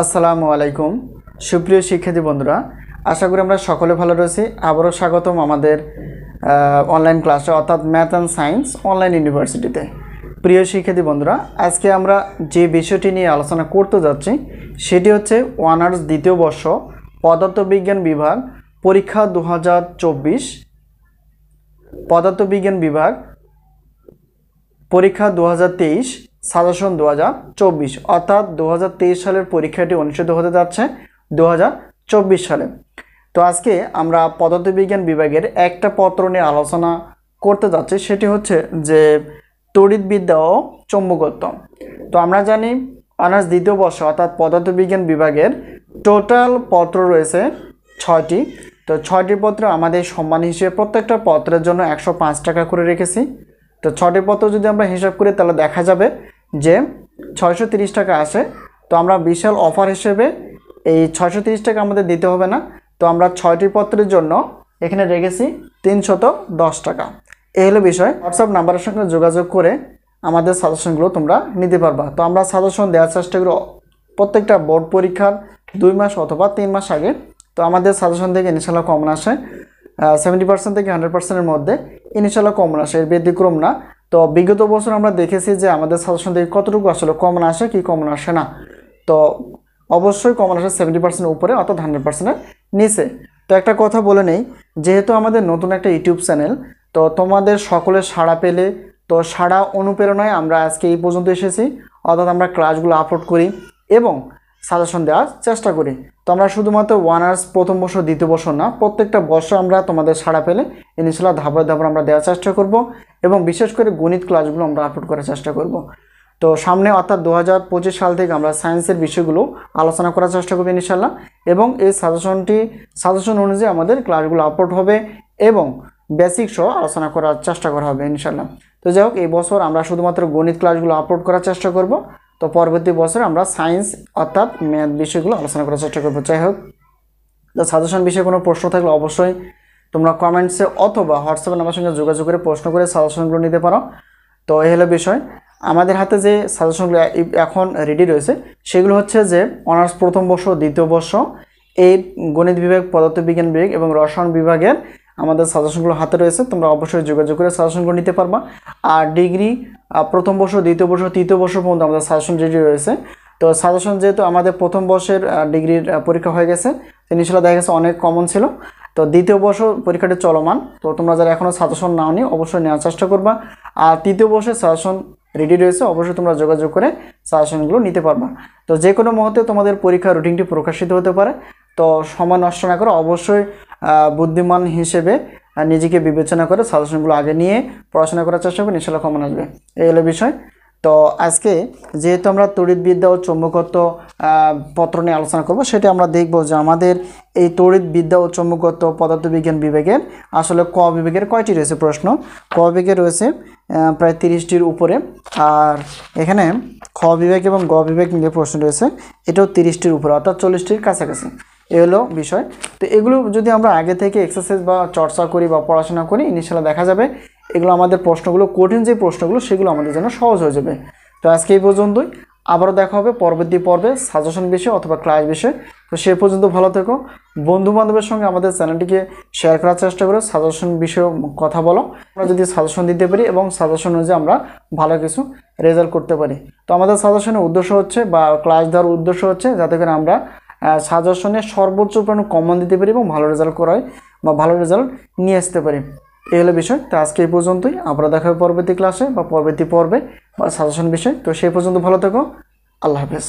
আসসালামু আলাইকুম সুপ্রিয় শিক্ষার্থী বন্ধুরা, আশা করি আমরা সকলে ভালো রয়েছি। আবারও স্বাগতম আমাদের অনলাইন ক্লাসে, অর্থাৎ ম্যাথ অ্যান্ড সায়েন্স অনলাইন ইউনিভার্সিটিতে। প্রিয় শিক্ষার্থী বন্ধুরা, আজকে আমরা যে বিষয়টি নিয়ে আলোচনা করতে যাচ্ছি সেটি হচ্ছে অনার্স দ্বিতীয় বর্ষ পদার্থবিজ্ঞান বিভাগ পরীক্ষা 2024, পদার্থবিজ্ঞান বিভাগ পরীক্ষা 2023, সাজেশন 2024, অর্থাৎ 2023 সালের পরীক্ষাটি অনুষ্ঠিত হতে যাচ্ছে 2024 সালে। তো আজকে আমরা পদার্থবিজ্ঞান বিভাগের একটা পত্র নিয়ে আলোচনা করতে যাচ্ছি, সেটি হচ্ছে যে তড়িৎবিদ্যা ও চৌম্বকত্ব। তো আমরা জানি অনার্স দ্বিতীয় বর্ষ অর্থাৎ পদার্থবিজ্ঞান বিভাগের টোটাল পত্র রয়েছে 6টি। তো 6টি পত্র আমাদের সম্মান হিসেবে প্রত্যেকটা পত্রের জন্য 105 টাকা করে রেখেছি। তো 6টি পত্র যদি আমরা হিসাব করি তাহলে দেখা যাবে যে 630 টাকা আসে। তো আমরা বিশাল অফার হিসেবে এই 630 টাকা আমাদের দিতে হবে না। তো আমরা 6টি পত্রের জন্য এখানে রেখেছি 310 টাকা। এই হলো বিষয়। হোয়াটসঅ্যাপ নাম্বারের সঙ্গে যোগাযোগ করে আমাদের সাজেশনগুলো তোমরা নিতে পারবা। তো আমরা সাজেশন দেওয়ার চেষ্টা করি প্রত্যেকটা বোর্ড পরীক্ষার 2 মাস অথবা 3 মাস আগে। তো আমাদের সাজেশন থেকে ইনশাআল্লাহ কমন আসে 70% থেকে 100%-এর মধ্যে ইনশাআল্লাহ কমন আসে, এর ব্যতিক্রম না। তো বিগত বছর আমরা দেখেছি যে আমাদের সাজেশন থেকে কতটুকু আসলে কমন আসে কি কমন আসে না। তো অবশ্যই কমন আসে 70% উপরে, অর্থাৎ 100%-এর নিচে। তো একটা কথা বলে নেই, যেহেতু আমাদের নতুন একটা ইউটিউব চ্যানেল, তো তোমাদের সকলের সাড়া পেলে, তো সাড়া অনুপ্রেরণায় আমরা আজকে এই পর্যন্ত এসেছি। অর্থাৎ আমরা ক্লাসগুলো আপলোড করি এবং সাজেশন দেওয়ার চেষ্টা করি। তো আমরা শুধুমাত্র অনার্স প্রথম বর্ষ দ্বিতীয় বর্ষ না, প্রত্যেকটা বর্ষ আমরা তোমাদের সাড়া পেলে ইনশাআল্লাহ ধাপে ধাপে আমরা দেওয়ার চেষ্টা করব এবং বিশেষ করে গণিত ক্লাসগুলো আমরা আপলোড করার চেষ্টা করব। তো সামনে অর্থাৎ 2025 সাল থেকে আমরা সায়েন্সের বিষয়গুলো আলোচনা করার চেষ্টা করব ইনশাআল্লাহ, এবং এই সাজেশন অনুযায়ী আমাদের ক্লাসগুলো আপলোড হবে এবং বেসিক সহ আলোচনা করার চেষ্টা করা হবে ইনশাআল্লাহ। তো যাই হোক, এই বছর আমরা শুধুমাত্র গণিত ক্লাসগুলো আপলোড করার চেষ্টা করব। তো পরবর্তী বছরে আমরা সায়েন্স অর্থাৎ ম্যাথ বিষয়গুলো আলোচনা করার চেষ্টা করবো। যাই হোক, তো সাজেশন বিষয়ে কোনো প্রশ্ন থাকলে অবশ্যই তোমরা কমেন্টসে অথবা হোয়াটসঅ্যাপে আমার সঙ্গে যোগাযোগ করে প্রশ্ন করে সাজেশনগুলো নিতে পারো। তো এই হলো বিষয়। আমাদের হাতে যে সাজেশনগুলো এখন রেডি রয়েছে সেগুলো হচ্ছে যে অনার্স প্রথম বর্ষ দ্বিতীয় বর্ষ এই গণিত বিভাগ, পদার্থবিজ্ঞান বিভাগ এবং রসায়ন বিভাগের আমাদের সাজেশনগুলো হাতে রয়েছে। তোমরা অবশ্যই যোগাযোগ করে সাজেশনগুলো নিতে পারবা। আর ডিগ্রি প্রথম বর্ষ দ্বিতীয় বর্ষ তৃতীয় বর্ষ পর্যন্ত আমাদের সাজেশন রেডি রয়েছে। তো সাজেশন যেহেতু আমাদের প্রথম বর্ষের ডিগ্রির পরীক্ষা হয়ে গেছে, ইনশাআল্লাহ দেখা গেছে অনেক কমন ছিল। তো দ্বিতীয় বর্ষ পরীক্ষাটি চলমান। তো তোমরা যারা এখনও সাজেশন নাওনি অবশ্যই নেওয়ার চেষ্টা করবা। আর তৃতীয় বর্ষের সাজেশন রেডি রয়েছে, অবশ্যই তোমরা যোগাযোগ করে সাজেশনগুলো নিতে পারবা। তো যে কোনো মুহূর্তে তোমাদের পরীক্ষার রুটিনটি প্রকাশিত হতে পারে। তো সময় নষ্ট না করে অবশ্যই বুদ্ধিমান হিসেবে নিজেকে বিবেচনা করে সাজেশনগুলো আগে নিয়ে পড়াশোনা করার চেষ্টা করি, ইনশাআল্লাহ কমন আসবে। এই হলো বিষয়। তো আজকে যেহেতু আমরা তড়িৎবিদ্যা ও চৌম্বকত্ব পত্র নিয়ে আলোচনা করব, সেটা আমরা দেখব যে আমাদের এই তড়িৎবিদ্যা ও চৌম্বকত্ব পদার্থবিজ্ঞান বিভাগের আসলে ক বিভাগের কয়টি রয়েছে প্রশ্ন। ক বিভাগে রয়েছে প্রায় 30টির উপরে, আর এখানে খ বিভাগ এবং গ বিভাগ মিলে প্রশ্ন রয়েছে এটাও 30টির উপরে, অর্থাৎ 40টির কাছাকাছি। এ হলো বিষয়। তো এগুলো যদি আমরা আগে থেকে এক্সারসাইজ বা চর্চা করি বা পড়াশোনা করি, ইনশাআল্লাহ দেখা যাবে এগুলো আমাদের প্রশ্নগুলো, কঠিন যে প্রশ্নগুলো সেগুলো আমাদের জন্য সহজ হয়ে যাবে। তো আজকে এই পর্যন্তই, আবারও দেখা হবে পরবর্তী পর্বে সাজেশন বিষয় অথবা ক্লাস বিষয়। তো সে পর্যন্ত ভালো থেকো। বন্ধুবান্ধবের সঙ্গে আমাদের চ্যানেলটিকে শেয়ার করার চেষ্টা করো, সাজেশন বিষয়ে কথা বলো। আমরা যদি সাজেশন দিতে পারি এবং সাজেশন অনুযায়ী আমরা ভালো কিছু রেজাল্ট করতে পারি। তো আমাদের সাজেশনের উদ্দেশ্য হচ্ছে বা ক্লাস দেওয়ার উদ্দেশ্য হচ্ছে যাতে করে আমরা সাজেশনে সর্বোচ্চ পরিমাণ কমন দিতে পারি এবং ভালো রেজাল্ট করাই বা ভালো রেজাল্ট নিয়ে আসতে পারি। এই হলো বিষয়। তো আজকে এই পর্যন্তই, আবার দেখা হবে পরবর্তী ক্লাসে বা পরবর্তী পর্বে বা সাজেশন বিষয়। তো সেই পর্যন্ত ভালো থেকো। আল্লাহ হাফেজ।